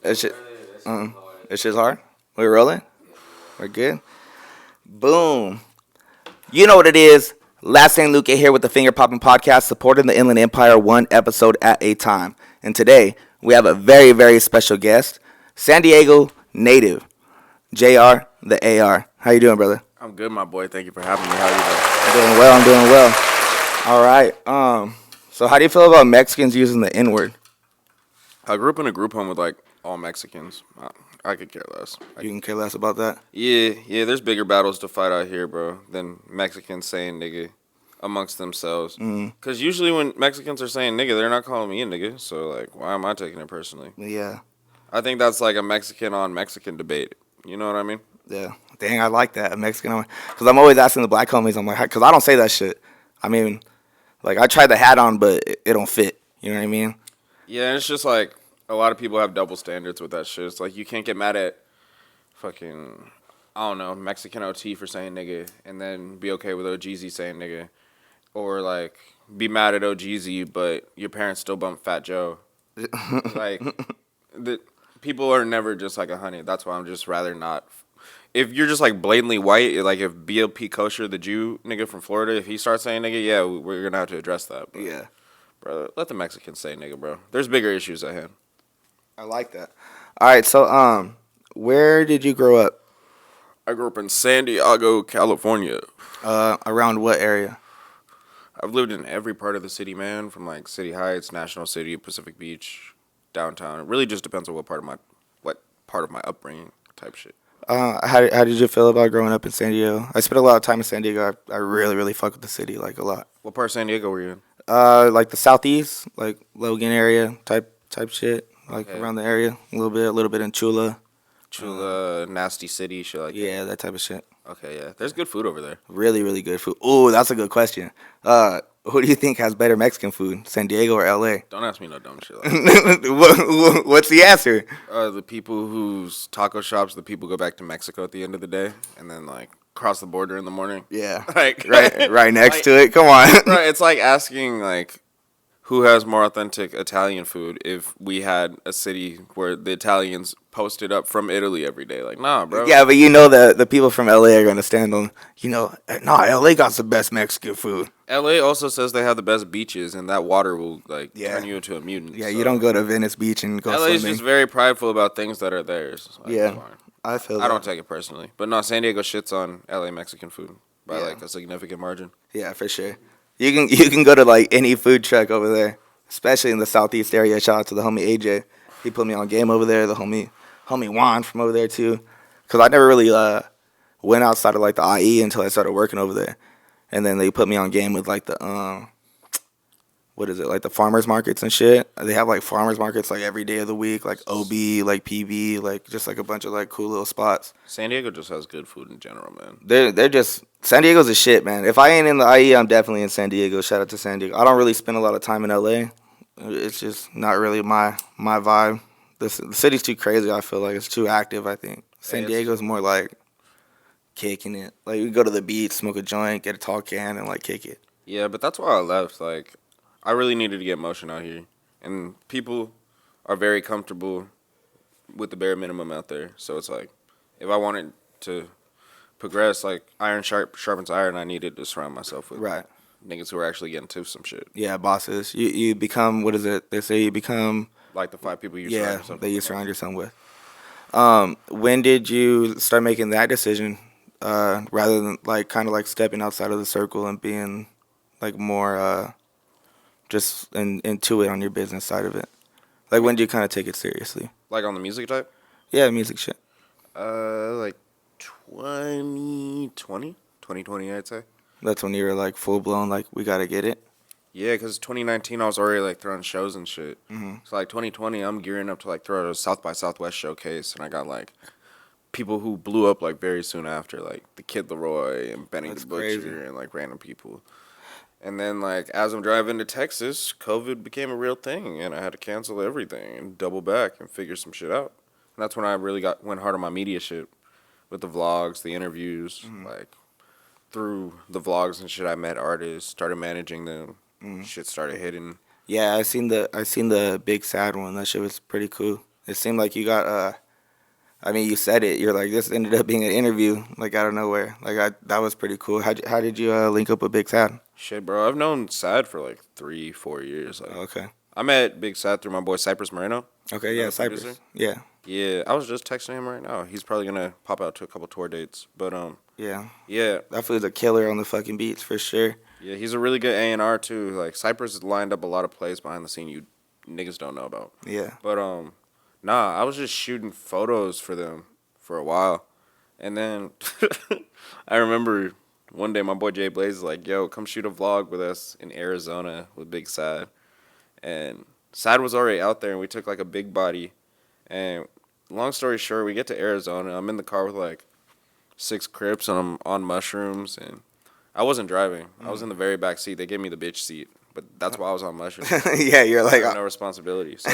It's just, it's just hard. We're rolling. We're good. Boom. You know what it is. Last St. Luke here with the Finger Popping Podcast, supporting the Inland Empire one episode at a time. And today we have a very, very special guest, San Diego native, JR the AR. How you doing, brother? I'm good, my boy. Thank you for having me. How are you doing? I'm doing well. I'm doing well. All right. So how do you feel about Mexicans using the N word? I grew up in a group home with like all Mexicans. I could care less. You can care less about that. Yeah. There's bigger battles to fight out here, bro, than Mexicans saying nigga amongst themselves. Because usually when Mexicans are saying nigga, they're not calling me a nigga. So like, why am I taking it personally? Yeah. I think that's like a Mexican on Mexican debate. You know what I mean? Yeah. Dang, I like that. A Mexican. Because I'm always asking the black homies, I'm like, because I don't say that shit. I mean, like, I tried the hat on, but it don't fit. You know what I mean? Yeah, it's just like a lot of people have double standards with that shit. It's like you can't get mad at fucking, I don't know, Mexican OT for saying nigga and then be okay with OGZ saying nigga. Or like be mad at OGZ, but your parents still bump Fat Joe. Like, the people are never just like 100. That's why I'm just rather not. If you're just like blatantly white, like if BLP Kosher, the Jew nigga from Florida, if he starts saying nigga, yeah, we're gonna have to address that. But, Yeah. bro, let the Mexicans say nigga, bro. There's bigger issues at hand. I like that. All right, so where did you grow up? I grew up in San Diego, California. Around what area? I've lived in every part of the city, man, from like City Heights, National City, Pacific Beach, downtown. It really just depends on what part of my upbringing type shit. How did you feel about growing up in San Diego? I spent a lot of time in San Diego. I really, really fuck with the city, like, a lot. What part of San Diego were you in? Like the southeast, like Logan area type shit, like Okay. around the area, a little bit in Chula. Chula, Nasty City, shit like that. Yeah, that type of shit. Okay, yeah. There's good food over there. Really, really good food. Ooh, that's a good question. Who do you think has better Mexican food, San Diego or LA? Don't ask me no dumb shit like that. What's the answer? The people whose taco shops, the people go back to Mexico at the end of the day and then like cross the border in the morning. Yeah, Like right next like, to it. Come on. Right, it's like asking like who has more authentic Italian food if we had a city where the Italians posted up from Italy every day. Like, nah, bro. Yeah, but you know the people from LA are gonna stand on. Nah, LA got the best Mexican food. LA also says they have the best beaches and that water will like Yeah. turn you into a mutant. Yeah, so. you don't go to Venice Beach and go LA is swimming. just very prideful about things that are theirs. Like, Yeah. come on. I feel. I don't take it personally, but no, San Diego shits on LA Mexican food by Yeah. like a significant margin. Yeah, for sure. You can go to like any food truck over there, especially in the southeast area. Shout out to the homie AJ. He put me on game over there. The homie Juan from over there too. Cause I never really went outside of like the IE until I started working over there, and then they put me on game with like the what is it, like the farmers markets and shit. They have like farmers markets like every day of the week, like OB, like PB, like just like a bunch of like cool little spots. San Diego just has good food in general, man. They're just San Diego's a shit, man. If I ain't in the IE, I'm definitely in San Diego. Shout out to San Diego. I don't really spend a lot of time in LA. It's just not really my vibe. The city's too crazy. I feel like it's too active. I think San Diego's more like kicking it. Like you go to the beach, smoke a joint, get a tall can, and like kick it. Yeah, but that's why I left. Like, I really needed to get motion out here, and people are very comfortable with the bare minimum out there. So it's like, if I wanted to progress, like iron sharpens iron, I needed to surround myself with Right. niggas who are actually getting to some shit. Yeah, bosses. You become, what is it? They say you become. Like the 5 people you Yeah, surround yourself that you with. surround yourself with. When did you start making that decision, rather than like kind of like stepping outside of the circle and being like more just into it on your business side of it? Like when did you kind of take it seriously? Like on the music type? Yeah, music shit. Like 2020, I'd say. That's when you were like full blown, like we gotta get it. Yeah, because 2019 I was already like throwing shows and shit. So like 2020 I'm gearing up to like throw a South by Southwest showcase, and I got like people who blew up like very soon after, like the Kid Leroy and Benny That's the Butcher crazy. and like random people. And then like as I'm driving to Texas, COVID became a real thing, and I had to cancel everything and double back and figure some shit out. And that's when I really went hard on my media shit with the vlogs, the interviews, like through the vlogs and shit. I met artists, started managing them. Shit started hitting. Yeah, I seen the Big Sad one. That shit was pretty cool. It seemed like you got I mean, you said it. You're like, this ended up being an interview, like out of nowhere. That was pretty cool. How did you link up with Big Sad? Shit, bro. I've known Sad for like 3-4 years. Like, Okay. I met Big Sad through my boy Cypress Moreno. Okay. You know Yeah. the producer? Cypress. Yeah. Yeah, I was just texting him right now. He's probably gonna pop out to a couple tour dates. But Yeah. yeah, That fool's a killer on the fucking beats for sure. yeah, he's a really good A&R too. Like Cypress has lined up a lot of plays behind the scene you niggas don't know about. Yeah. But nah, I was just shooting photos for them for a while, and then I remember one day my boy Jay Blaze is like, "Yo, come shoot a vlog with us in Arizona with Big Sad," and Sad was already out there, and we took like a big body, and long story short, we get to Arizona. I'm in the car with like 6 Crips, and I'm on mushrooms, and I wasn't driving. I was in the very back seat. They gave me the bitch seat, but that's why I was on mushrooms. Yeah. You're I like. had no responsibility. So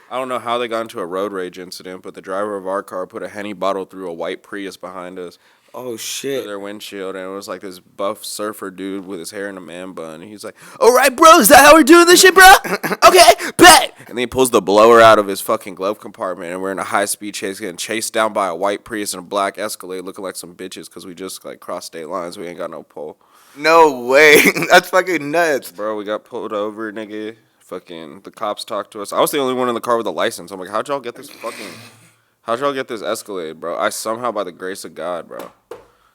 I don't know how they got into a road rage incident, but the driver of our car put a Henny bottle through a white Prius behind us Oh through shit. their windshield, and it was like this buff surfer dude with his hair in a man bun. And he's like, "All right, bro, is that how we're doing this shit, bro? Okay, bet." And then he pulls the blower out of his fucking glove compartment, and we're in a high speed chase, getting chased down by a white Prius and a black Escalade, looking like some bitches because we just like crossed state lines. We ain't got no pole, No way. That's fucking nuts. bro. We got pulled over, nigga. Fucking the cops talked to us. I was the only one in the car with a license. I'm like, how'd y'all get this Escalade, bro? I somehow, by the grace of God, bro,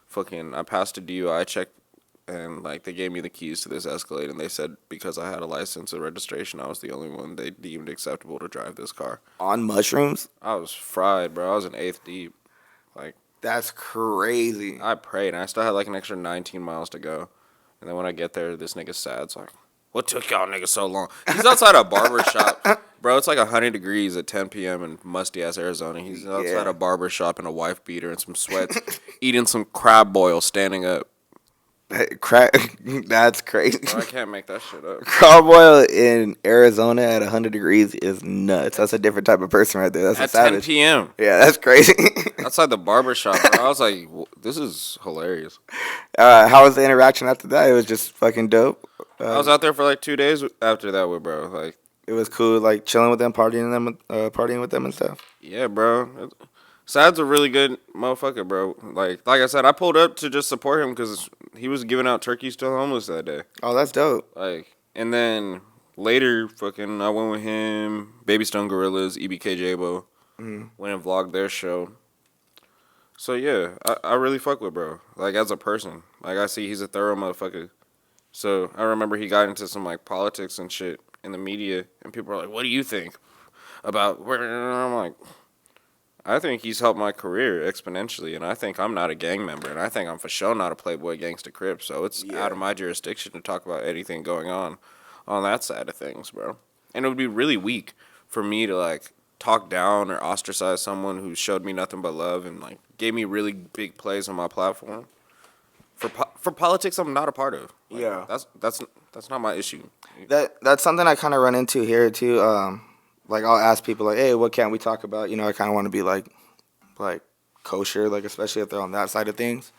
fucking, I passed a DUI check, and like they gave me the keys to this Escalade, and they said because I had a license and registration, I was the only one they deemed acceptable to drive this car. On mushrooms? I was fried, bro. I was in eighth deep. Like, That's crazy. I prayed, and I still had like an extra 19 miles to go. And then when I get there, this nigga's sad. It's like, what took y'all niggas so long? He's outside a barber shop. Bro, it's like 100 degrees at 10 p.m. in musty-ass Arizona. He's outside a barber shop in a wife beater and some sweats, eating some crab boil standing up. That's crazy. Bro, I can't make that shit up. Crab boil in Arizona at 100 degrees is nuts. That's a different type of person right there. That's At a savage. 10 p.m. Yeah, that's crazy. outside the barber shop, bro. I was like, this is hilarious. How was the interaction after that? It was just fucking dope. I was out there for like 2 days after that with bro. Like, It was cool, like chilling with them, partying with them and stuff. yeah, bro. Sad's a really good motherfucker, bro. Like I said, I pulled up to just support him because he was giving out turkeys to the homeless that day. Oh, that's dope. Like, and then later, fucking, I went with him, Baby Stone Gorillas, EBK Jabo, went and vlogged their show. So yeah, I really fuck with bro. Like as a person, like I see he's a thorough motherfucker. So I remember he got into some like politics and shit in the media, and people are like, "What do you think about?" And I'm like, I think he's helped my career exponentially, and I think I'm not a gang member, and I think I'm for sure not a Playboy Gangsta Crip, so it's out of my jurisdiction to talk about anything going on that side of things, bro. And it would be really weak for me to, like, talk down or ostracize someone who showed me nothing but love and, like, gave me really big plays on my platform. For politics, I'm not a part of. Like, Yeah. That's not my issue. That's something I kind of run into here too. Like I'll ask people like, "Hey, what can't we talk about?" You know, I kind of want to be like kosher, like especially if they're on that side of things.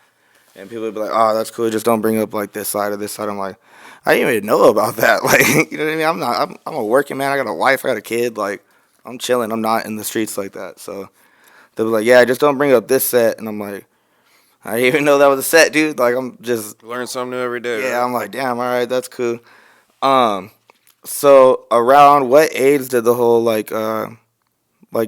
And people would be like, "Oh, that's cool. Just don't bring up like this side or this side." I'm like, I didn't even know about that. Like, you know what I mean? I'm a working man. I got a wife. I got a kid. Like, I'm chilling. I'm not in the streets like that. So they'll be like, "Yeah, just don't bring up this set." And I'm like, I didn't even know that was a set, dude. Like, I'm just Learn something new every day. yeah. Right? I'm like, damn. All right, that's cool. So around what age did the whole like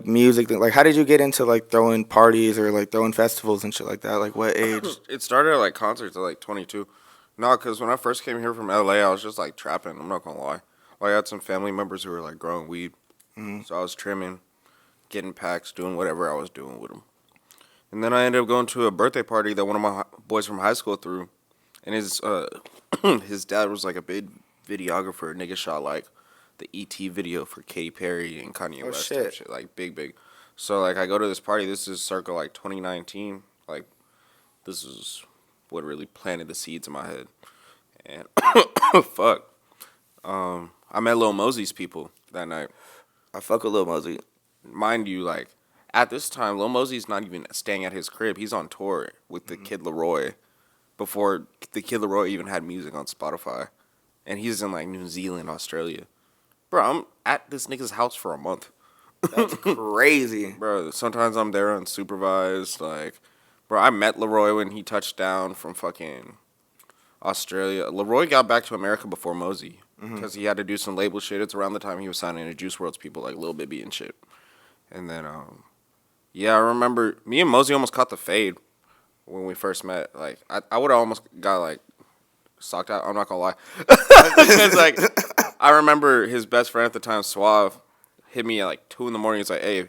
music thing, like how did you get into like throwing parties or like throwing festivals and shit like that? Like what age? It started at like concerts at like 22. No, because when I first came here from LA, I was just like trapping. I'm not gonna lie. Like, I had some family members who were like growing weed, so I was trimming, getting packs, doing whatever I was doing with them. And then I ended up going to a birthday party that one of my boys from high school threw, and his his dad was like a big videographer. Nigga shot like the ET video for Katy Perry and Kanye West and shit. shit, like big. So like I go to this party. This is circa like 2019. Like this is what really planted the seeds in my head. And fuck, I met Lil Mosey's people that night. I fuck with Lil Mosey. Mind you, like at this time, Lil Mosey's not even staying at his crib. He's on tour with the Kid Leroy before the Kid Leroy even had music on Spotify, and he's in like New Zealand, Australia. Bro, I'm at this nigga's house for a month. That's crazy. Bro, sometimes I'm there unsupervised. Like, bro, I met Leroy when he touched down from fucking Australia. Leroy got back to America before Mosey because he had to do some label shit. It's around the time he was signing to Juice WRLD's people like Lil Bibby and shit. And then, yeah, I remember me and Mosey almost caught the fade when we first met. Like, I would have almost got like socked out. I'm not gonna lie, because like I remember his best friend at the time, Suave, hit me at like 2 a.m. He's like, "Hey,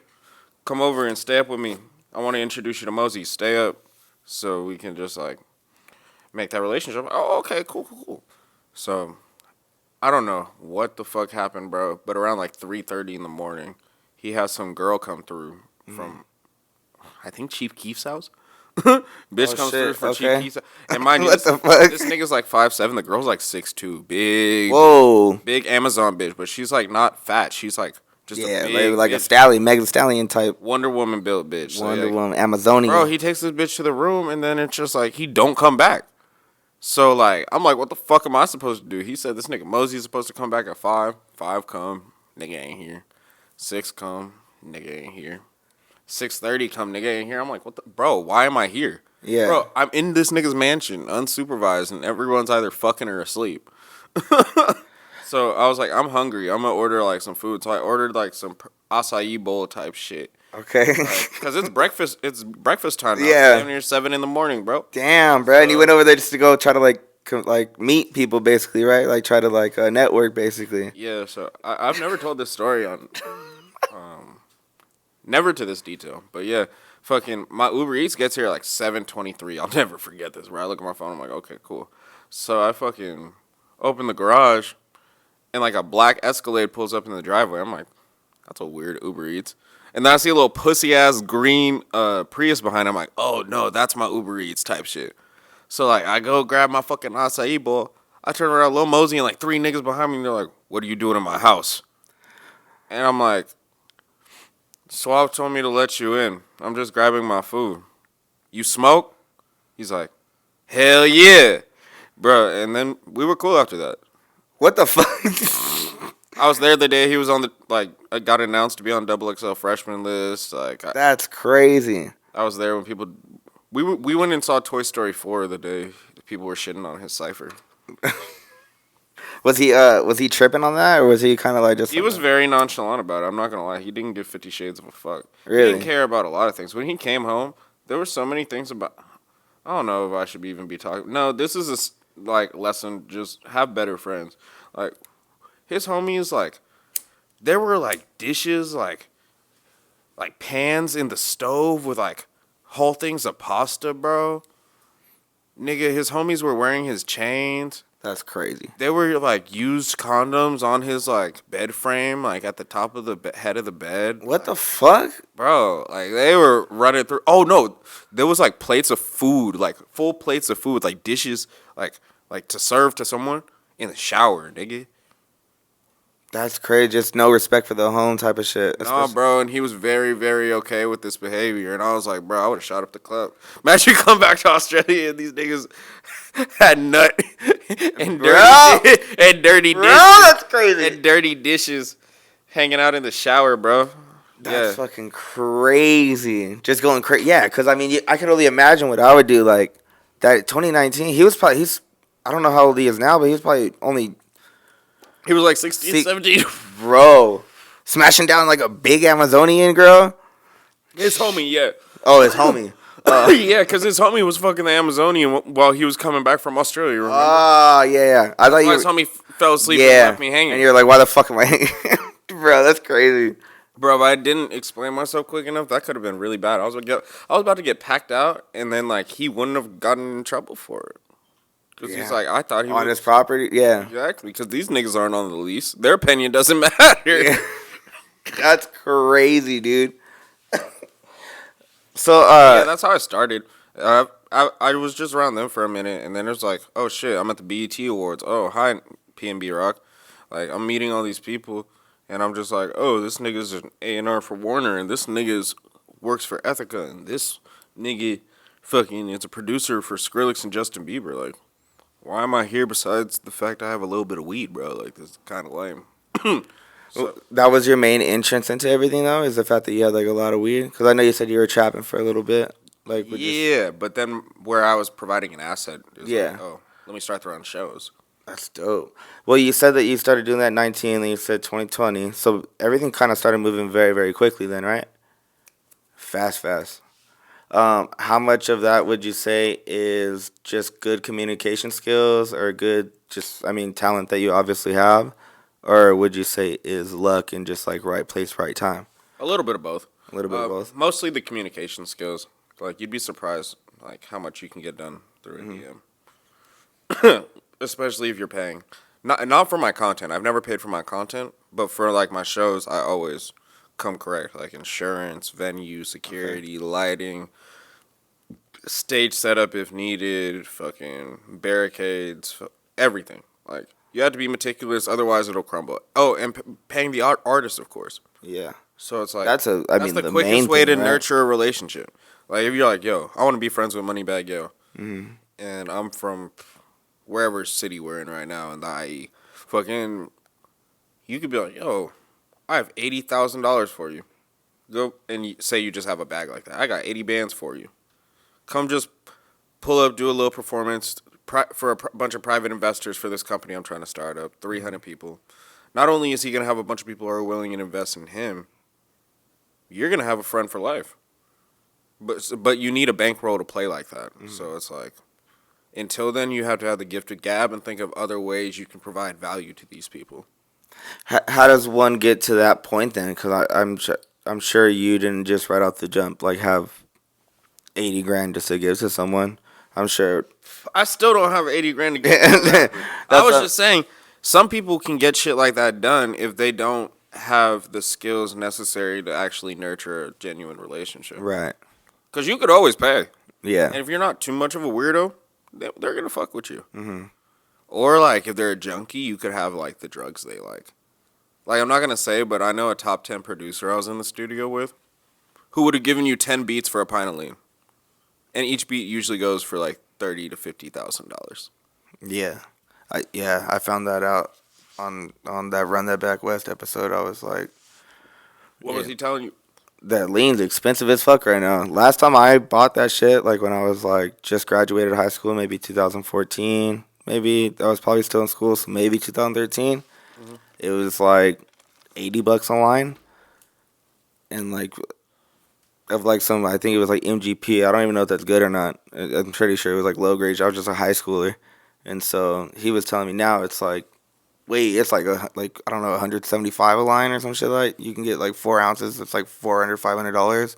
come over and stay up with me. I want to introduce you to Mosey. Stay up so we can just like make that relationship." I'm like, oh, okay, cool. So I don't know what the fuck happened, bro. But around like 3:30 in the morning, he has some girl come through from I think Chief Keef's house. Bitch comes through from Chief Keef's house. And mind you, What the fuck? this nigga's like 5'7". The girl's like 6'2". Big. Whoa. Big Amazon bitch, but she's like not fat. She's like just a big like bitch. a stallion, Megan Stallion type. Wonder Woman built bitch. So, Wonder like, Woman, Amazonian. bro, he takes this bitch to the room, and then it's just like he don't come back. So like I'm like, what the fuck am I supposed to do? He said this nigga Mosey's supposed to come back at 5. 5 come, nigga ain't here. 6 come, nigga ain't here. 6:30 come, nigga ain't here. I'm like, what the bro? Why am I here? Yeah. Bro, I'm in this nigga's mansion, unsupervised, and everyone's either fucking or asleep. So I was like, I'm hungry. I'm gonna order like some food. So I ordered like some acai bowl type shit. Okay. Because it's breakfast. It's breakfast time now. Yeah. 7 or 7 in the morning, bro. Damn, bro. And you went over there just to go try to like meet people, basically, right? Like try to like network, basically. Yeah. So I've never told this story on, never to this detail. But yeah, fucking my Uber Eats gets here at like 7:23. I'll never forget this. Where I look at my phone, I'm like, okay, cool. So I fucking open the garage, and like a black Escalade pulls up in the driveway. I'm like, that's a weird Uber Eats. And then I see a little pussy ass green Prius behind. I'm like, oh no, that's my Uber Eats type shit. So like I go grab my fucking acai bowl. I turn around, Lil Mosey and like 3 niggas behind me, and they're like, what are you doing in my house? And I'm like, Suave told me to let you in. I'm just grabbing my food. You smoke? He's like, hell yeah. Bruh, and then we were cool after that. What the fuck? I was there the day he was on the, like, I got announced to be on XXL freshman list. Like, That's crazy. I was there when people, we went and saw Toy Story 4 the day people were shitting on his cipher. Was he tripping on that, or was he kind of like just? He was very nonchalant about it. I'm not gonna lie. He didn't give 50 Shades of a fuck. Really? He didn't care about a lot of things. When he came home, there were so many things about. I don't know if I should even be talking. No, this is a like lesson. Just have better friends. Like his homies, like there were like dishes, like pans in the stove with like whole things of pasta, bro. Nigga, his homies were wearing his chains. That's crazy. They were like used condoms on his like bed frame, like at the top of the head of the bed. What the fuck? Bro, like they were running through. Oh no, there was like plates of food, like full plates of food, like dishes, like to serve to someone in the shower, nigga. That's crazy. Just no respect for the home type of shit. Nah, bro, and he was very, very okay with this behavior, and I was like, bro, I would have shot up the club. Imagine you come back to Australia and these niggas had nut and dirty dishes. That's crazy. And dirty dishes hanging out in the shower, bro. That's fucking crazy. Just going crazy. Yeah, because I mean, I could only imagine what I would do. Like that 2019, he's I don't know how old he is now, but he was probably only. He was like 16, 17. Bro, smashing down like a big Amazonian girl. His homie, yeah. Oh, his homie. Yeah, because his homie was fucking the Amazonian while he was coming back from Australia, remember? Oh, yeah. I thought you were. His homie fell asleep and left me hanging. And you're like, why the fuck am I hanging? Bro, that's crazy. Bro, if I didn't explain myself quick enough, that could have been really bad. I was about to get packed out, and then like he wouldn't have gotten in trouble for it. Because he's like, I thought he was. On his property? Yeah. Exactly, because these niggas aren't on the lease. Their opinion doesn't matter. Yeah. That's crazy, dude. So, yeah, that's how I started. I was just around them for a minute, and then it was like, oh shit, I'm at the BET Awards. Oh, hi, PNB Rock. Like, I'm meeting all these people, and I'm just like, oh, this nigga's an A&R for Warner, and this nigga's works for Ethica, and this nigga fucking is a producer for Skrillex and Justin Bieber. Like, why am I here besides the fact I have a little bit of weed, bro? Like, this is kind of lame. So That was your main entrance into everything, though, is the fact that you had like a lot of weed. Because I know you said you were trapping for a little bit, like with just yeah, but then where I was providing an asset is yeah. like, oh, let me start throwing shows. That's dope. Well, you said that you started doing that at 19, and you said 2020. So everything kind of started moving very, very quickly then, right? Fast, fast. How much of that would you say is just good communication skills or good, just, I mean, talent that you obviously have? Or would you say is luck and just like right place, right time? A little bit of both. A little bit of both. Mostly the communication skills. Like you'd be surprised, like how much you can get done through a DM, especially if you're paying. Not for my content. I've never paid for my content, but for like my shows, I always come correct. Like insurance, venue, security, lighting, stage setup if needed, fucking barricades, everything. Like you have to be meticulous, otherwise it'll crumble. Oh, and paying the artist, of course. Yeah. So it's like I mean, the the quickest main way thing, to right? nurture a relationship. Like if you're like, yo, I want to be friends with Moneybag Yo, and I'm from wherever city we're in right now in the IE, fucking, you could be like, yo, I have $80,000 for you. Go and say you just have a bag like that. I got 80 bands for you. Come just pull up, do a little performance for a bunch of private investors for this company I'm trying to start up. 300 people. Not only is he gonna have a bunch of people who are willing to invest in him, you're gonna have a friend for life. But you need a bankroll to play like that. So it's like, until then, you have to have the gift of gab and think of other ways you can provide value to these people. How does one get to that point then? Because I'm sure you didn't just right off the jump like have 80 grand just to give to someone. I'm sure. I still don't have 80 grand to give to a rapper. I was That's just saying, some people can get shit like that done if they don't have the skills necessary to actually nurture a genuine relationship. right. Because you could always pay. Yeah. And if you're not too much of a weirdo, they're going to fuck with you. Mm-hmm. Or, like, if they're a junkie, you could have, like, the drugs they like. Like, I'm not going to say, but I know a top 10 producer I was in the studio with who would have given you 10 beats for a pint of lean. And each beat usually goes for, like, $30,000 to $50,000. Yeah. I found that out on that Run That Back West episode. I was like, What was he telling you? that lean's expensive as fuck right now. Last time I bought that shit, like when I was like just graduated high school, maybe 2014. Maybe I was probably still in school, so maybe 2013. It was like $80 online, and like of like some, I think it was like MGP. I don't even know if that's good or not. I'm pretty sure it was like low grade. I was just a high schooler, and so he was telling me now it's like, wait, it's like I don't know, 175 a line or some shit like. You can get like 4 ounces. It's like $400, $500.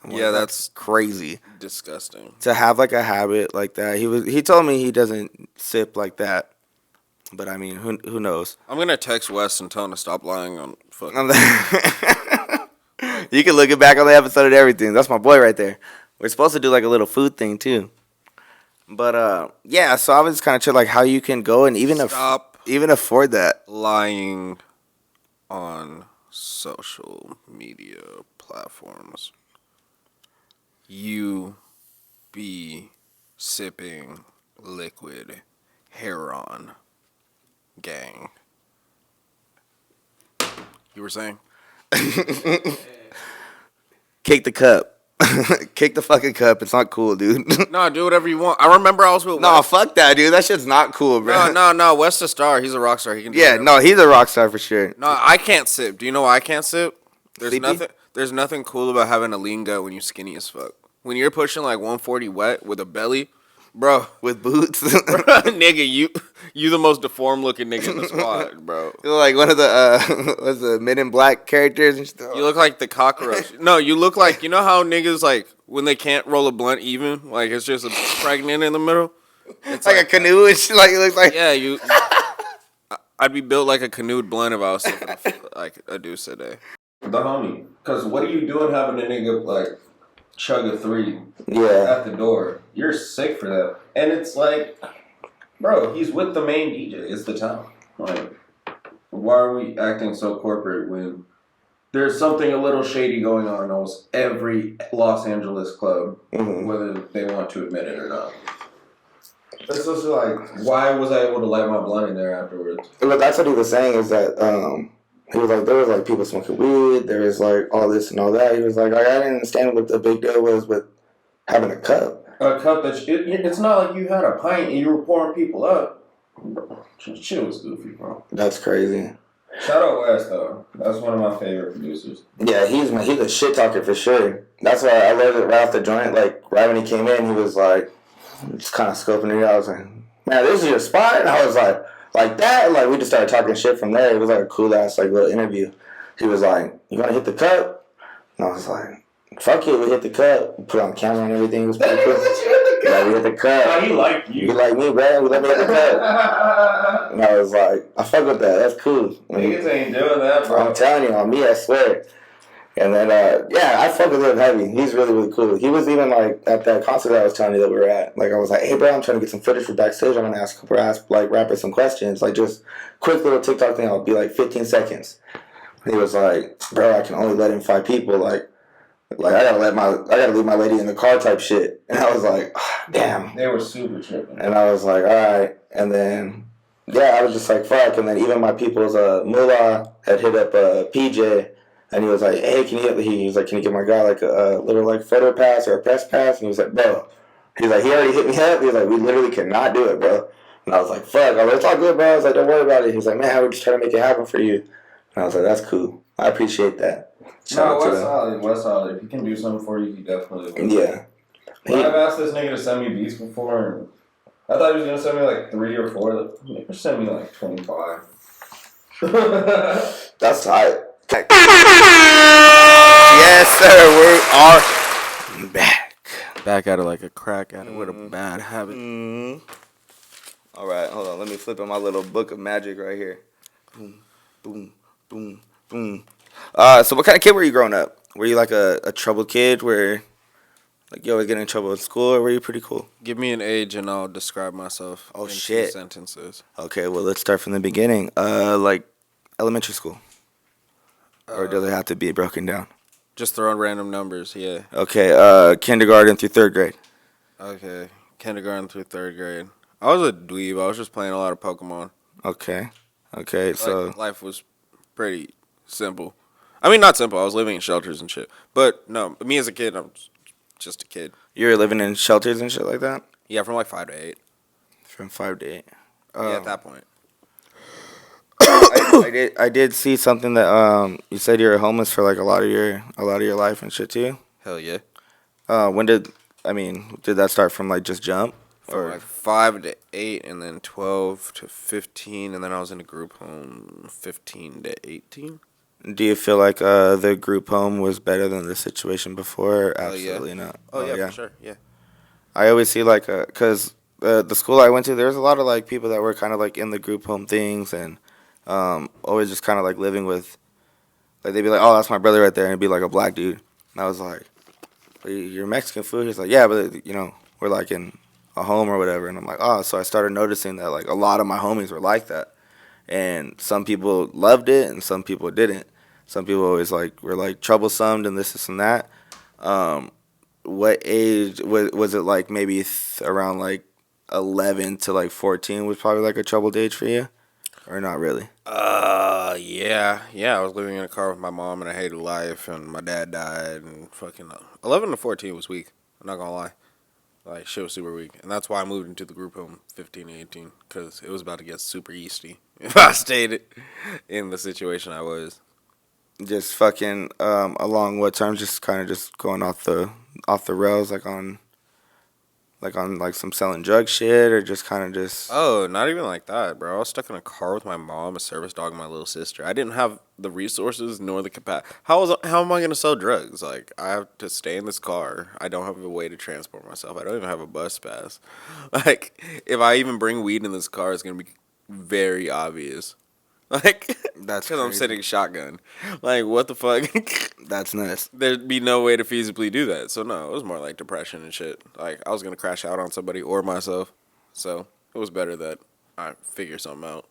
Yeah, that's crazy. disgusting. To have like a habit like that. He told me he doesn't sip like that. But I mean, who knows? I'm going to text Wes and tell him to stop lying on fucking... You can look it back on the episode and everything. That's my boy right there. We're supposed to do like a little food thing too. But yeah, so I was just kind of chill like how you can go and even afford that. lying on social media platforms. You be sipping liquid heron, gang. You were saying? Kick the cup. Kick the fucking cup. It's not cool, dude. No, do whatever you want. I remember I was with No, Wes. fuck that, dude. That shit's not cool, bro. No. Wes the star. He's a rock star. He can do Yeah, whatever. no, he's a rock star for sure. No, I can't sip. Do you know why I can't sip? Sleepy? There's nothing cool about having a lean gut when you're skinny as fuck. When you're pushing like 140 wet with a belly, bro, With boots. nigga, you the most deformed looking nigga in the squad, bro. You look like one of the was the Men in Black characters and stuff. You look like the cockroach. No, you look like, you know how niggas like when they can't roll a blunt even, like it's just a pregnant in the middle. It's like a canoe and shit. Like it looks like. yeah, I'd be built like a canoed blunt if I was sipping like a deuce a day. The homie, because what are you doing having a nigga like chug a 3 Yeah. at the door? You're sick for that. And it's like, bro, he's with the main DJ. It's the town. Like, why are we acting so corporate when there's something a little shady going on in almost every Los Angeles club, whether they want to admit it or not? It's just like, why was I able to light my blunt in there afterwards? But that's what he was saying is that He was like, there was like people smoking weed. There was like all this and all that. He was like, I didn't understand what the big deal was with having a cup. A cup that it's not like you had a pint and you were pouring people up. Shit was goofy, bro. That's crazy. Shout out West though. That's one of my favorite producers. Yeah, he's a shit talker for sure. That's why I loved it right off the joint. Like right when he came in, he was like just kind of scoping it out. I was like, man, this is your spot. And I was like that. Like we just started talking shit from there. It was like a cool ass like little interview. He was like, you want to hit the cup? And I was like, fuck it, we hit the cup. We put on camera and everything. It was pretty cool. Yeah, we hit the cup. Oh, he liked you. You like me, bro? We let me hit the cup. And I was like, I fuck with that. That's cool. Niggas ain't doing that, bro. I'm telling you, on me, I swear. And then, yeah, I fuck with him heavy. He's really, really cool. He was even, like, at that concert I was telling you that we were at. Like, I was like, hey, bro, I'm trying to get some footage for backstage. I'm going to ask rappers some questions. Like, just quick little TikTok thing. I'll be, like, 15 seconds. He was like, bro, I can only let in 5 people. Like I gotta leave my lady in the car type shit. And I was like, oh, damn. They were super tripping. And I was like, all right. And then, yeah, I was just like, fuck. And then even my people's Mullah had hit up PJ, and he was like, hey, can you give my guy like a little like photo pass or a press pass? And he was like, bro, he's like, he already hit me up. He's like, we literally cannot do it, bro. And I was like, fuck. I was like, it's all good, bro. I was like, don't worry about it. He's like, man, we're just trying to make it happen for you. And I was like, that's cool. I appreciate that. No, West solid. If he can do something for you, he definitely will. Yeah. I've asked this nigga to send me beats before, and I thought he was gonna send me like 3 or 4. Like, send me like 25. That's tight. Yes, sir. We are back. Back at it like a crack at it with a bad habit. All right, hold on. Let me flip in my little book of magic right here. Boom, boom, boom, boom. So what kind of kid were you growing up? Were you like a troubled kid where like you always get in trouble at school, or were you pretty cool? Give me an age and I'll describe myself. Oh, in shit. 2 sentences. Okay, well let's start from the beginning. Like elementary school, or do they have to be broken down? Just throwing random numbers, yeah. Okay, kindergarten through 3rd grade. Okay, kindergarten through 3rd grade. I was a dweeb. I was just playing a lot of Pokemon. Okay, so like, life was pretty simple. I mean, not simple. I was living in shelters and shit. But no, me as a kid, I'm just a kid. you were living in shelters and shit like that? Yeah, from like 5 to 8. From 5 to 8. Yeah, at that point. I did see something that you said you were homeless for like a lot of your life and shit too. Hell yeah. When did that start from like just jump? From like 5 to 8, and then 12 to 15, and then I was in a group home 15 to 18. Do you feel like the group home was better than the situation before? Absolutely not. Oh yeah, for sure. Yeah. I always see like because the school I went to, there's a lot of like people that were kind of like in the group home things and always just kind of like living with, like they'd be like, oh, that's my brother right there, and it'd be like a black dude, and I was like, you're Mexican food? He's like, yeah, but we're like in a home or whatever, and I'm like, oh, so I started noticing that like a lot of my homies were like that. And some people loved it, and some people didn't. Some people always like were like troublesome and this and that. What age was it? Like maybe around like 11 to like 14 was probably like a troubled age for you, or not really? Yeah. I was living in a car with my mom, and I hated life, and my dad died, and fucking 11 to 14 was weak. I'm not gonna lie. Like, shit was super weak. And that's why I moved into the group home 15 to 18, because it was about to get super yeasty if I stayed in the situation I was. Just fucking along what terms? Just kind of just going off the rails, like on some selling drug shit, or just kind of just. Oh, not even like that, bro. I was stuck in a car with my mom, a service dog, and my little sister. I didn't have the resources nor the capacity. How am I gonna sell drugs? Like, I have to stay in this car. I don't have a way to transport myself. I don't even have a bus pass. Like, if I even bring weed in this car, it's gonna be very obvious. Like, That's because I'm crazy. sitting shotgun. Like, what the fuck? That's nuts. There'd be no way to feasibly do that. So, no, it was more like depression and shit. Like, I was going to crash out on somebody or myself. So, it was better that I figure something out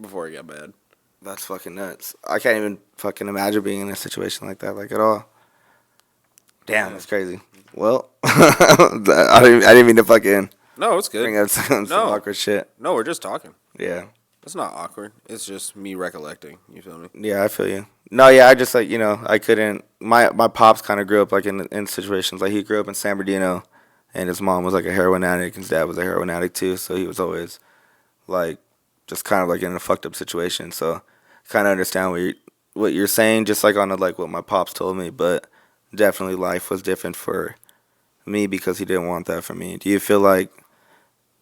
before it got bad. That's fucking nuts. I can't even fucking imagine being in a situation like that, like at all. Damn, that's crazy. Well, I didn't mean to fucking No, it's good. bring up some awkward shit. No, we're just talking. Yeah. It's not awkward. It's just me recollecting. You feel me? Yeah, I feel you. No, yeah, I just like I couldn't. My pops kind of grew up like in situations like he grew up in San Bernardino, and his mom was like a heroin addict, and his dad was a heroin addict too. So he was always like just kind of like in a fucked up situation. So kind of understand what you're saying, just like on like what my pops told me, but definitely life was different for me because he didn't want that for me. Do you feel like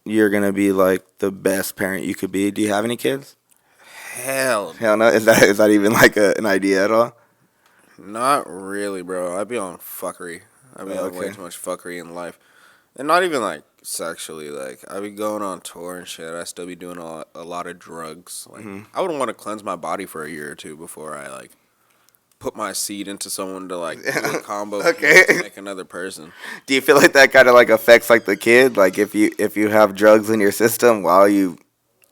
you're gonna be like the best parent you could be? Do you have any kids? Hell, Hell no. Is that even like an idea at all? not really, bro. I be on fuckery. I be Oh, on way okay. too much fuckery in life, and not even like sexually. Like I be going on tour and shit. I still be doing a lot of drugs. Like I would want to cleanse my body for a year or two before I like put my seed into someone to like do a combo Okay. to make another person. Do you feel like that kind of like affects like the kid? Like if you have drugs in your system while you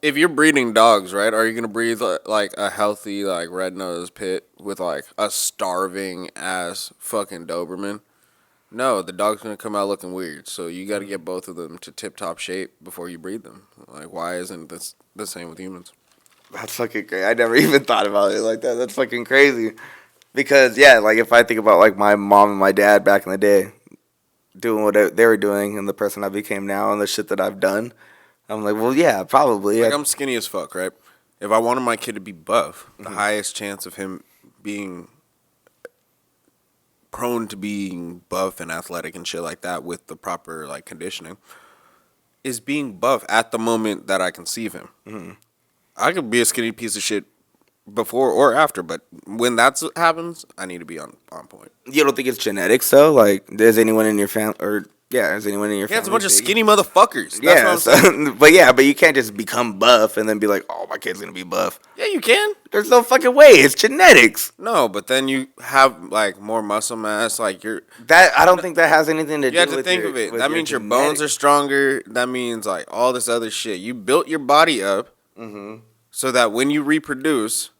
If you're breeding dogs, right? Are you gonna breed like a healthy like red nosed pit with like a starving ass fucking Doberman? No, the dog's gonna come out looking weird. So you got to get both of them to tip top shape before you breed them. Like, why isn't this the same with humans? that's fucking great. I never even thought about it like that. That's fucking crazy. Because yeah, like if I think about like my mom and my dad back in the day doing what they were doing and the person I became now and the shit that I've done, I'm like, well, yeah, probably. Like, Yeah. I'm skinny as fuck, right? If I wanted my kid to be buff, the highest chance of him being prone to being buff and athletic and shit like that with the proper like conditioning is being buff at the moment that I conceive him. I could be a skinny piece of shit before or after, but when that happens, I need to be on point. You don't think it's genetics though? Like, does anyone in your family or yeah, is anyone in your Yeah, it's family? a bunch of big? skinny motherfuckers. That's what Yeah, I'm saying. so, but you can't just become buff and then be like, oh, my kid's gonna be buff. Yeah, you can. There's no fucking way. It's genetics. No, but then you have like more muscle mass. Like I don't think that has anything to do you have to with think your, of it. with That your means your bones are genetics. stronger. That means like all this other shit. You built your body up so that when you reproduce,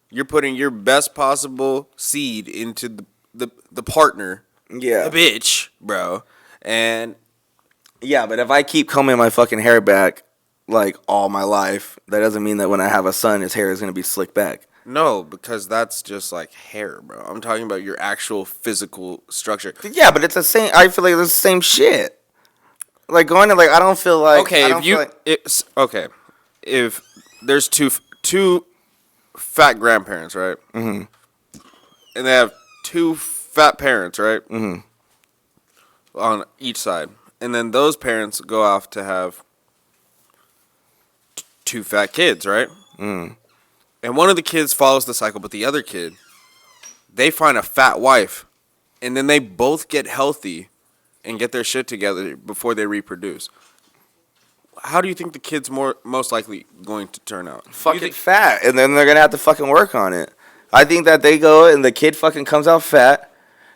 you're putting your best possible seed into the partner, Yeah. the bitch, bro. And Yeah, but if I keep combing my fucking hair back like all my life, that doesn't mean that when I have a son, his hair is gonna be slicked back. no, because that's just like hair, bro. I'm talking about your actual physical structure. Yeah, but it's the same. I feel like it's the same shit. Like going to like, I don't feel like. Okay, I if don't feel you like, it's okay, if there's two fat grandparents, right? Mm-hmm. And they have two fat parents, right? Mm-hmm. On each side, and then those parents go off to have two fat kids, right? Mm. And one of the kids follows the cycle, but the other kid, they find a fat wife, and then they both get healthy and get their shit together before they reproduce. How do you think the kid's most likely going to turn out? fucking fat, and then they're gonna have to fucking work on it. I think that they go and the kid fucking comes out fat,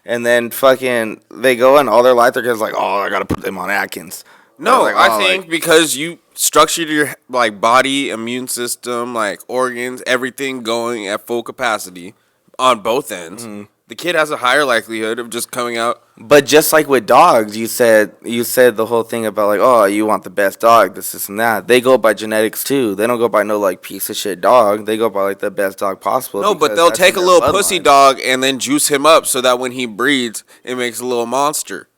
and then fucking they go and all their life they're just like, oh, I gotta put them on Atkins. No, Like, I oh, think like, because you structured your like body, immune system, like organs, everything going at full capacity on both ends. The kid has a higher likelihood of just coming out. But just like with dogs, you said the whole thing about like, oh, you want the best dog, this and that. They go by genetics too. They don't go by no like piece of shit dog. They go by like the best dog possible. No, but because they'll that's take in a their little pussy bloodline. dog and then juice him up so that when he breeds, it makes a little monster.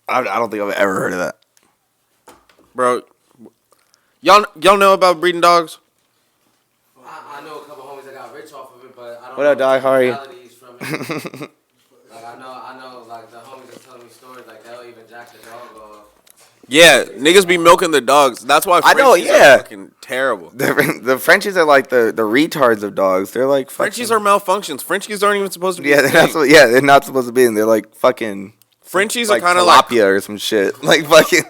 I don't think I've ever heard of that. Bro, y'all know about breeding dogs? I know a couple homies that got rich off of it, but I don't What know up, dog? How are you? realities from it. Like I know, like the homies are telling me stories like they'll even jack the dog off. Yeah, niggas be milking the dogs. That's why I know, Frenchies yeah. are fucking terrible. The Frenchies are like the retards of dogs. They're like fucking, Frenchies are malfunctions. Frenchies aren't even supposed to be. yeah, a they're thing. not. They're not supposed to be in. They're like fucking Frenchies like are kind of like tilapia or some shit. Like fucking.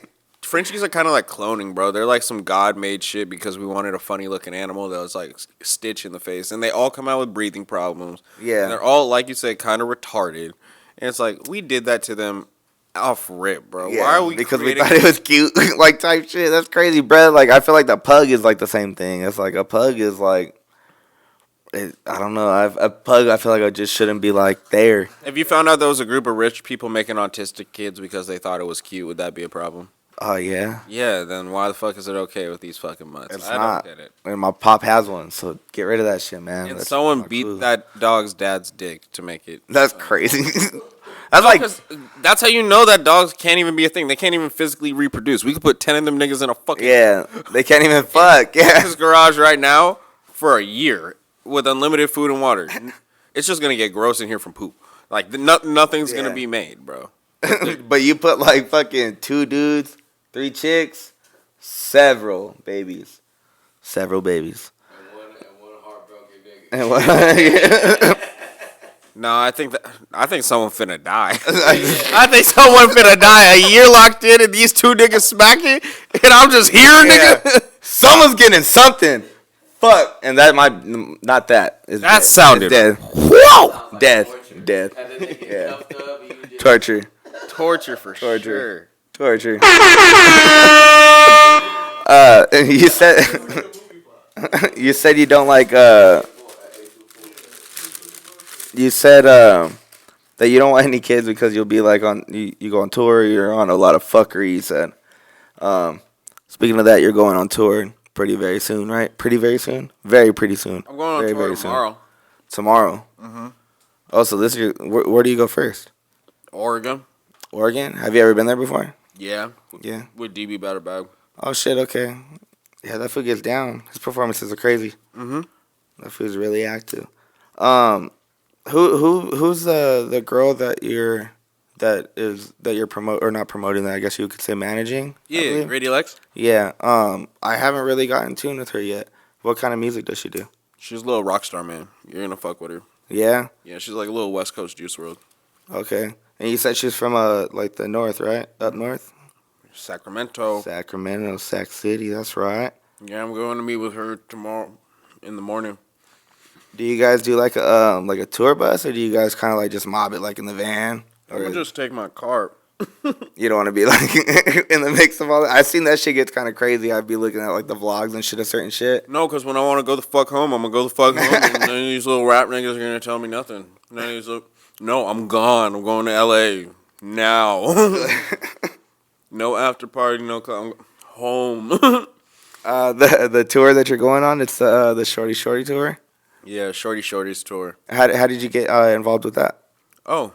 Frenchies are kind of like cloning, bro. They're like some god-made shit because we wanted a funny-looking animal that was like Stitch in the face, and they all come out with breathing problems. Yeah. And they're all, like you said, kind of retarded. And it's like we did that to them off rip, bro. Yeah, Why are we because creating? we thought it was cute, like type shit. That's crazy, bro. Like I feel like the pug is like the same thing. It's like a pug is like, I don't know. A pug, I feel like I just shouldn't be like there. If you found out there was a group of rich people making autistic kids because they thought it was cute, would that be a problem? Oh yeah. Yeah, then why the fuck is it okay with these fucking mutts? It's I not. don't get it. And my pop has one, so get rid of that shit, man. And That's someone not beat cool. that dog's dad's dick to make it. That's crazy. That's like, 'Cause that's how you know that dogs can't even be a thing. They can't even physically reproduce. We could put 10 of them niggas in a fucking yeah, they can't even fuck. Yeah. this garage right now for a year with unlimited food and water. It's just gonna get gross in here from poop. Like nothing's gonna Yeah. be made, bro. But you put like fucking 2 dudes, 3 chicks, several babies. Several babies. And one heartbroken nigga. And what? No, I think someone finna die. I think someone finna die. A year locked in and these 2 niggas smacking, and I'm just here, Yeah. nigga. Someone's getting something. Fuck. And that might not that. It's That dead. sounded It's dead. whoa. Like Death. torture. Death. And then they get Yeah. cuffed up and you just Torture. Torture for Torture. sure. Torture. You said you said you don't like you said that you don't want any kids because you'll be like on you go on tour, you're on a lot of fuckery, you said. Speaking of that, you're going on tour pretty very soon, right? Pretty very soon? Very pretty soon. I'm going on very, tour very soon. tomorrow. Tomorrow? Mm-hmm. Oh, so this is your, where do you go first? Oregon. Oregon? Have you ever been there before? Yeah. Yeah. With DB Better Bag. Oh shit, okay. Yeah, that fool gets down. His performances are crazy. Mm-hmm. That fool's really active. Who's the girl that you're promote or not promoting, that I guess you could say managing? I Yeah, believe? Grady Lex. Yeah. I haven't really gotten in tune with her yet. What kind of music does she do? She's a little rock star, man. You're gonna fuck with her. Yeah. Yeah, she's like a little West Coast Juice WRLD. Okay. And you said she's from like the north, right? Up north? Sacramento. Sacramento, Sac City. That's right. Yeah, I'm going to meet with her tomorrow in the morning. Do you guys do like a tour bus, or do you guys kind of like just mob it like in the van? I'm Or gonna just take my car. you don't want to be like in the mix of all that? I've seen that shit gets kind of crazy. I'd be looking at like the vlogs and shit of certain shit. No, because when I want to go the fuck home, I'm gonna go the fuck home. And none of these little rap niggas are gonna tell me nothing. None of these no, I'm gone. I'm going to LA now. No after party. No, I'm home. The tour that you're going on, it's the Shorty Shorty tour. Yeah, Shorty's tour. How did you get involved with that? Oh,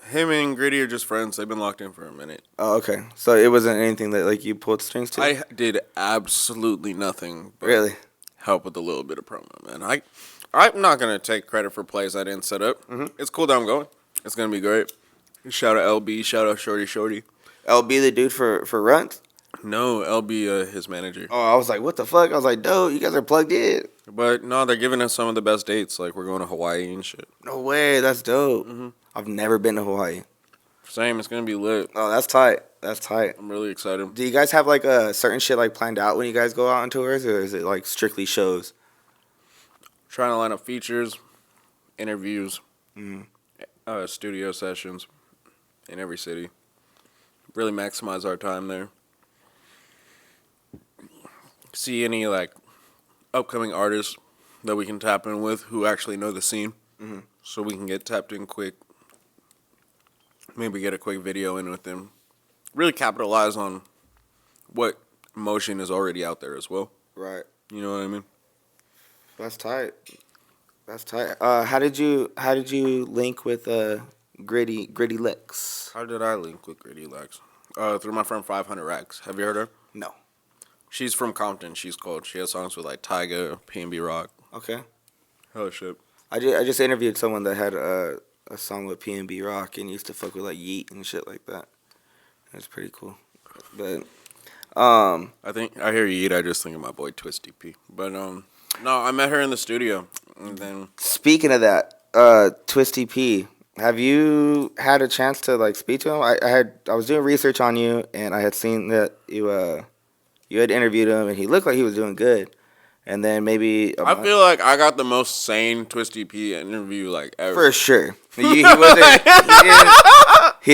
him and Gritty are just friends. They've been locked in for a minute. Oh, okay. So it wasn't anything that like you pulled strings to. I did absolutely nothing. But Really? help with a little bit of promo, man. I'm not gonna take credit for plays I didn't set up. Mm-hmm. It's cool that I'm going. It's gonna be great. Shout out LB. Shout out Shorty. LB the dude for Runt? No, LB his manager. Oh, I was like, what the fuck? I was like, dope, you guys are plugged in. But no, they're giving us some of the best dates. Like we're going to Hawaii and shit. No way, that's dope. Mm-hmm. I've never been to Hawaii. Same. It's gonna be lit. Oh, that's tight. That's tight. I'm really excited. Do you guys have like a certain shit like planned out when you guys go out on tours, or is it like strictly shows? Trying to line up features, interviews, Mm-hmm. studio sessions in every city. Really maximize our time there. See any like upcoming artists that we can tap in with who actually know the scene, so we can get tapped in quick. Maybe get a quick video in with them. Really capitalize on what motion is already out there as well. Right. You know what I mean? That's tight. That's tight. How did you link with Gritty Lex? How did I link with Gritty Lex? Through my friend 500 Racks. Have you heard her? No. She's from Compton. She's cold. She has songs with like Tyga, P&B Rock. Okay. Hell shit. I just interviewed someone that had a song with P&B Rock and used to fuck with like Yeet and shit like that. That's pretty cool. But I hear you eat. I just think of my boy Twisty P. But no, I met her in the studio, and then speaking of that, Twisty P, have you had a chance to like speak to him? I was doing research on you, and I had seen that you had interviewed him, and he looked like he was doing good. And then maybe I feel like I got the most sane Twisty P interview like ever. for sure. He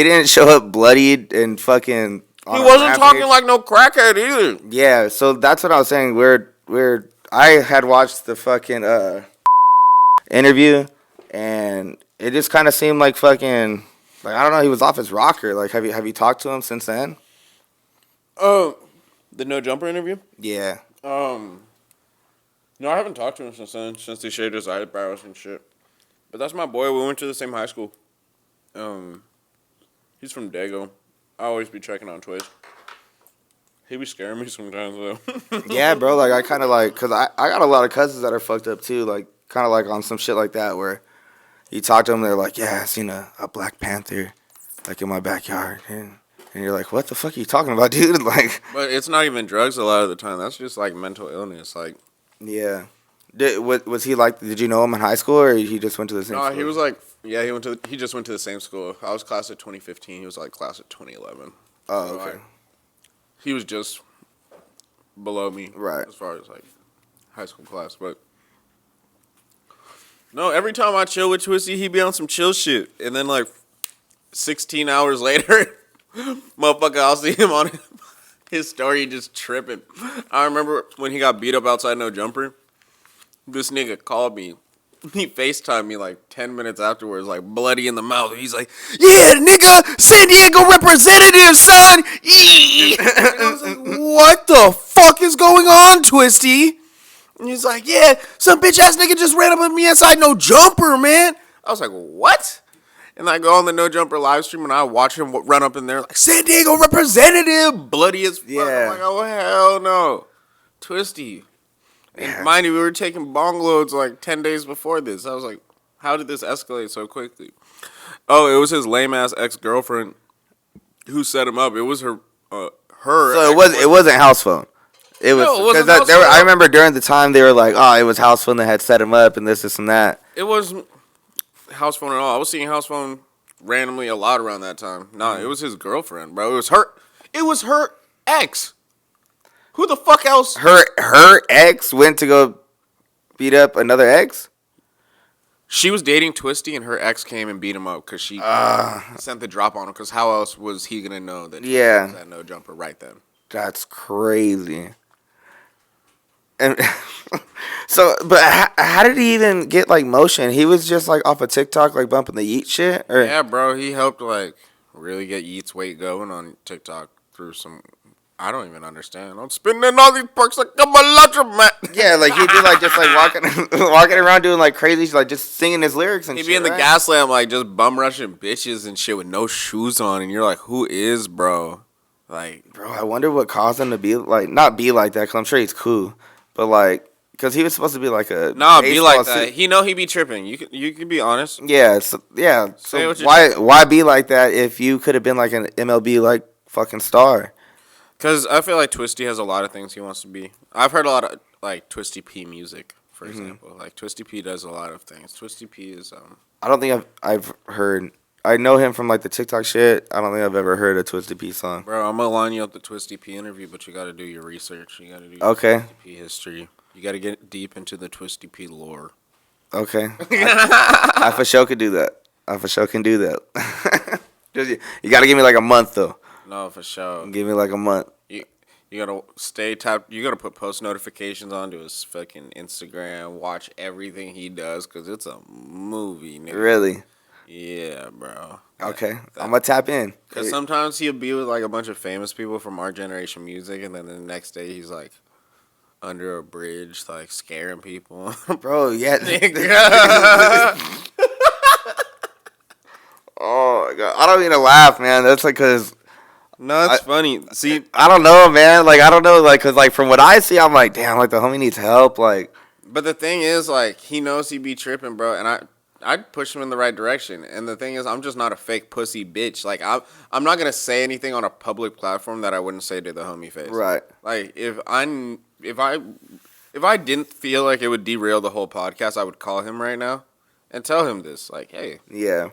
didn't show up bloodied and fucking. He wasn't talking like no crackhead either. Yeah, so that's what I was saying. I had watched the fucking interview, and it just kind of seemed like fucking, like I don't know, he was off his rocker. Like, have you talked to him since then? Oh, the No Jumper interview? Yeah. No, I haven't talked to him since then, since he shaved his eyebrows and shit. But that's my boy. We went to the same high school. He's from Dago. I always be checking on Twist. He be scaring me sometimes, though. Yeah, bro. Like, I kind of like, because I got a lot of cousins that are fucked up, too. Like, kind of like on some shit like that where you talk to them, they're like, yeah, I seen a Black Panther, like, in my backyard. And you're like, what the fuck are you talking about, dude? Like, But it's not even drugs a lot of the time. That's just, like, mental illness. Like, yeah. Was he like, did you know him in high school or he just went to the same no, school? he was like, yeah, he just went to the same school. I was class of 2015. He was, like, class of 2011. Oh, So, okay. like, he was just below me. Right. As far as, like, high school class. But, no, every time I chill with Twisty, he be on some chill shit. And then, like, 16 hours later, motherfucker, I'll see him on his story just tripping. I remember when he got beat up outside No Jumper, this nigga called me. He FaceTimed me like 10 minutes afterwards, like bloody in the mouth. He's like, yeah, nigga, San Diego representative, son. And I was like, what the fuck is going on, Twisty? And he's like, yeah, some bitch ass nigga just ran up on me inside No Jumper, man. I was like, what? And I go on the No Jumper live stream and I watch him run up in there like, San Diego representative, bloody as fuck. Yeah. I'm like, oh, hell no. Twisty. And Yeah. mind you, we were taking bong loads like 10 days before this. I was like, how did this escalate so quickly? Oh, it was his lame-ass ex-girlfriend who set him up. It was her. So it wasn't house phone. It was No, it wasn't because house phone. I remember during the time they were like, oh, it was house phone that had set him up and this and that. It wasn't house phone at all. I was seeing house phone randomly a lot around that time. Nah, it was his girlfriend, bro. It was her. It was her ex. Who the fuck else? Her ex went to go beat up another ex. She was dating Twisty, and her ex came and beat him up because she sent the drop on him. Because how else was he gonna know that? Yeah. He was at No Jumper right then. That's crazy. And so, but how did he even get like motion? He was just like off of TikTok, like bumping the yeet shit. Or Yeah, bro, he helped like really get Yeats' weight going on TikTok through some. I don't even understand. I'm spinning all these perks like I'm a laundromat. yeah, like he'd be like just like walking around doing like crazy, like just singing his lyrics and He'd shit. be in the right? gas lamp like just bum rushing bitches and shit with no shoes on, and you're like, who is bro? Like, Bro, I wonder what caused him to be like not be like that. Cause I'm sure he's cool, but like, cause he was supposed to be like a nah, be like baseball that. He know he be tripping. You can be honest. Yeah, so, yeah. Say So what you're why be like that if you could have been like an MLB like fucking star? Because I feel like Twisty has a lot of things he wants to be. I've heard a lot of, like, Twisty P music, for example. Like, Twisty P does a lot of things. Twisty P is, I don't think I've heard. I know him from like the TikTok shit. I don't think I've ever heard a Twisted P song. bro, I'm going to line you up the Twisty P interview, but you got to do your research. You got to do your Okay. Twisty P history. You got to get deep into the Twisty P lore. Okay. I for sure could do that. I for sure can do that. You got to give me like a month though. No, for sure. Give me like a month. You gotta stay tapped. You gotta put post notifications onto his fucking Instagram. Watch everything he does, cause it's a movie, nigga. Really? Yeah, bro. Okay. I'm gonna tap in. Cause sometimes he'll be with like a bunch of famous people from our generation music, and then the next day he's like under a bridge, like scaring people. Bro, yeah. Oh my god. I don't mean to laugh, man. That's like cause No, it's funny. See, I don't know, man. Like I don't know, like cause like from what I see, I'm like, damn, like the homie needs help. Like, but the thing is, like, he knows he be tripping, bro, and I'd push him in the right direction. And the thing is, I'm just not a fake pussy bitch. Like, I'm not gonna say anything on a public platform that I wouldn't say to the homie face. right. Like, if I didn't feel like it would derail the whole podcast, I would call him right now and tell him this. Like, hey, Yeah.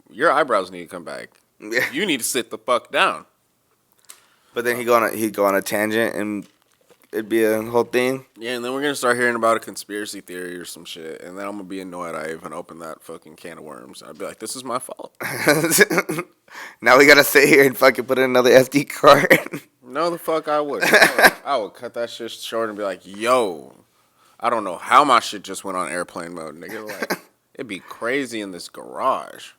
your eyebrows need to come back. Yeah. You need to sit the fuck down. But then he'd go on a tangent and it'd be a whole thing. Yeah, and then we're gonna start hearing about a conspiracy theory or some shit, and then I'm gonna be annoyed I even opened that fucking can of worms. I'd be like, this is my fault. Now we gotta sit here and fucking put in another SD card. No, the fuck I would. I would cut that shit short and be like, yo, I don't know how my shit just went on airplane mode, nigga. Like, it'd be crazy in this garage.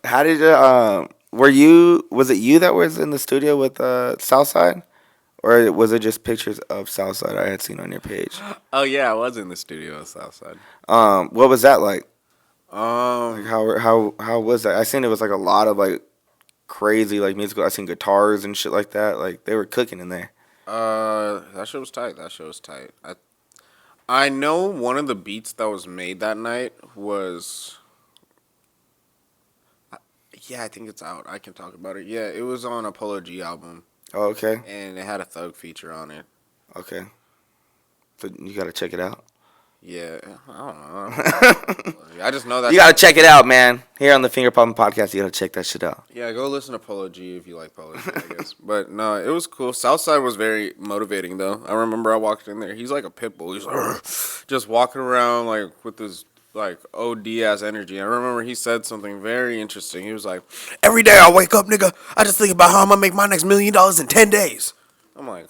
How did you Was it you that was in the studio with Southside? Or was it just pictures of Southside I had seen on your page? Oh yeah, I was in the studio at Southside. What was that like? Like Um, how was that? I seen it was like a lot of like crazy like musical. I seen guitars and shit like that. Like they were cooking in there. that shit was tight. That shit was tight. I know one of the beats that was made that night was. Yeah, I think it's out. I can talk about it. Yeah, it was on a Polo G album, Oh, okay, and it had a Thug feature on it. okay. So you gotta check it out. Yeah, I don't know. I just know that. You gotta check it out, man. Here on the Finger Popping Podcast, you gotta check that shit out. Yeah, go listen to Polo G if you like Polo G, I guess. But no, it was cool. Southside was very motivating though. I remember I walked in there. He's like a pit bull. He's like just walking around like with this like OD ass energy. I remember he said something very interesting. He was like, "Every day I wake up, nigga, I just think about how I'm gonna make my next $1 million in 10 days." I'm like,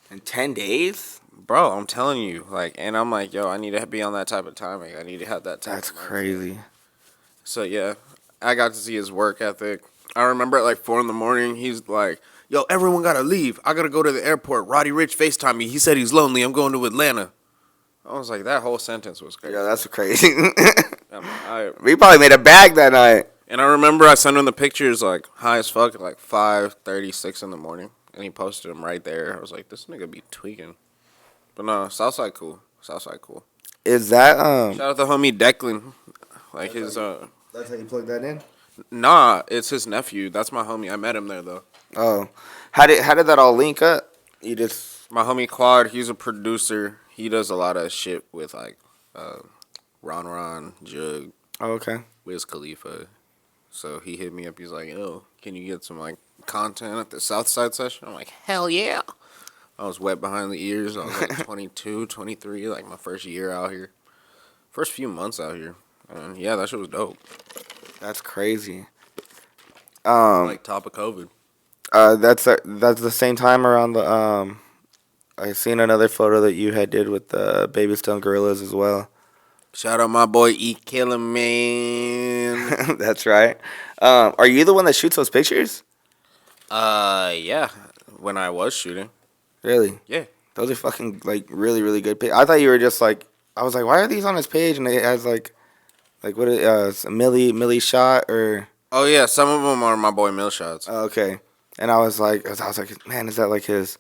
In 10 days? bro, I'm telling you, like, and I'm like, yo, I need to be on that type of timing. I need to have that type. That's of mindset. crazy. So yeah, I got to see his work ethic. I remember at like 4 a.m, he's like, "Yo, everyone gotta leave. I gotta go to the airport. Roddy Ricch FaceTime me. He said he's lonely. I'm going to Atlanta." I was like, that whole sentence was crazy. Yeah, that's crazy. I We probably made a bag that night. And I remember I sent him the pictures like high as fuck at like 5:36 in the morning, and he posted them right there. I was like, this nigga be tweaking. But no, Southside cool. Southside cool. Is that Shout out the homie Declan, like his That's how you plug that in? Nah, it's his nephew. That's my homie. I met him there though. Oh, how did that all link up? You just My homie Quad, he's a producer. He does a lot of shit with like Ron, Jug, okay. Wiz Khalifa. So he hit me up. He's like, "Yo, can you get some like content at the Southside session?" I'm like, "Hell yeah!" I was wet behind the ears. I was like 22, 23, like my first year out here, first few months out here, and yeah, that shit was dope. That's crazy. Like top of COVID. That's the same time around the I seen another photo that you had did with the Baby Stone Gorillas as well. Shout out my boy E Killer Man. That's right. Are you the one that shoots those pictures? Yeah. When I was shooting. Really? Yeah. Those are fucking like really really good pictures. I thought you were just like I was like, why are these on his page? And it has like what it's a Millie shot or Oh yeah, some of them are my boy Mill shots. okay. And I was like, man, is that like his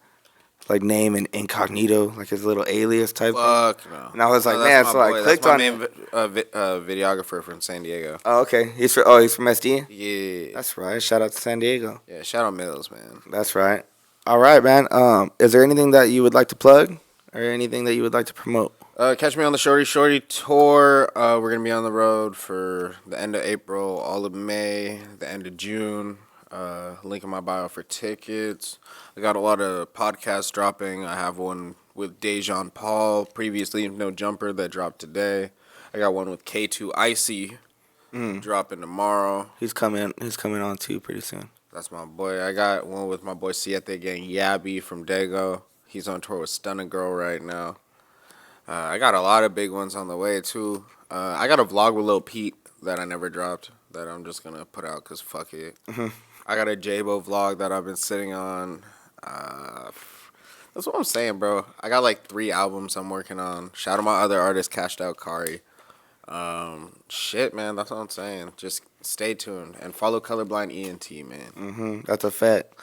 like name and incognito, like his little alias type thing? Fuck no. And I was like, No, man, that's so my I boy. clicked That's on my it. main videographer from San Diego. Oh, okay. He's from SD? Yeah. That's right. Shout out to San Diego. Yeah, shout out Mills, man. That's right. All right, man. Is there anything that you would like to plug or anything that you would like to promote? Catch me on the Shorty tour. We're going to be on the road for the end of April, all of May, the end of June. Link in my bio for tickets. I got a lot of podcasts dropping. I have one with Dejan Paul, previously No Jumper, that dropped today. I got one with K2 Icy dropping tomorrow. He's coming on too pretty soon. That's my boy. I got one with my boy Siete Gang Yabby from Dago. He's on tour with Stunning Girl right now. I got a lot of big ones on the way too. I got a vlog with Lil Pete that I never dropped that I'm just gonna put out because fuck it. I got a J-Bo vlog that I've been sitting on. That's what I'm saying, bro. I got like 3 albums I'm working on. Shout out my other artist, Cashed Out Kari. Shit, man. That's what I'm saying. Just stay tuned and follow Colorblind ENT, man. That's a fact.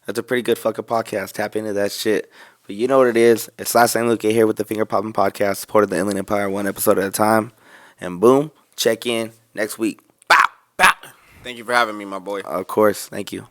That's a pretty good fucking podcast. Tap into that shit. But you know what it is. It's Last Name Luke here with the Finger Popping Podcast, supported the Inland Empire one episode at a time. And boom, check in next week. Bow, bow. Thank you for having me, my boy. Of course. Thank you.